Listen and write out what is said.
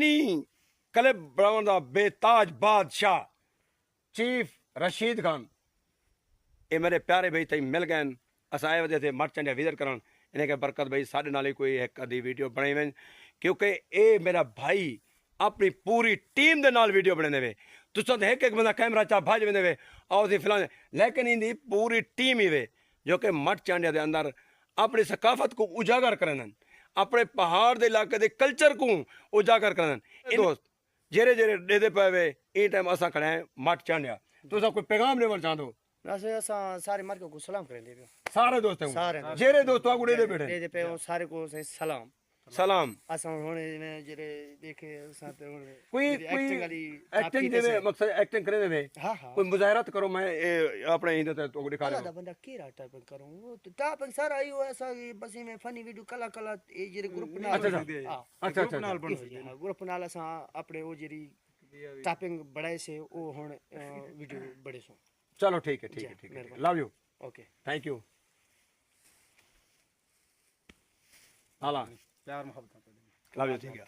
funny clip बनाउण दा बेताज बादशाह chief Rashid Khan ये मेरे प्यारे भाई तई मिल गए अस आए वजह से मट चंडिया विजिट करण इनके बरकत भाई साढ़े नाल कोई एक अद्धी वीडियो बनाई वन क्योंकि ये मेरा भाई अपनी पूरी टीम दे नाल वीडियो बने वे तुसां तो एक बंदा कैमरा चा भज वेंदे वे आओ सी फिलहाल लेकिन इनकी पूरी टीम ही वे जो कि मट चांडिया के अंदर अपनी सकाफत को उजागर करन अपने पहाड़ के इलाके के कल्चर को उजागर करन दोस्त जेरे जेरे डेदे पे वे ई टाइम असा खड़े हैं मट चांडिया तुसा कोई पैगाम देवण चाहंदो सारे मार्के को सलाम करें दे सारे दोस्तों सारे जेरे दोस्तों को डेदे बैठे दे पे सारे को सलाम सलाम असा होने में जेरे देखे साथ होने कोई एक्टिंग वाली एक्टिंग दे मकसद एक्टिंग करे दे हां हां कोई मुजाहरा तो करो मैं अपने इंदे ते तो दिखा कला दा बंदा केरा टाइपिंग करूं तो टाइपिंग सारा आई हो ऐसा बस में फनी वीडियो कला कला ए जेरे ग्रुप नाल अच्छा अच्छा ग्रुप नाल असा अपने ओ जेरी टाइपिंग बढ़ाए से ओ हुन वीडियो बड़े सो चलो ठीक है love you okay thank you हाला प्यार मोहब्बत लव यू ठीक है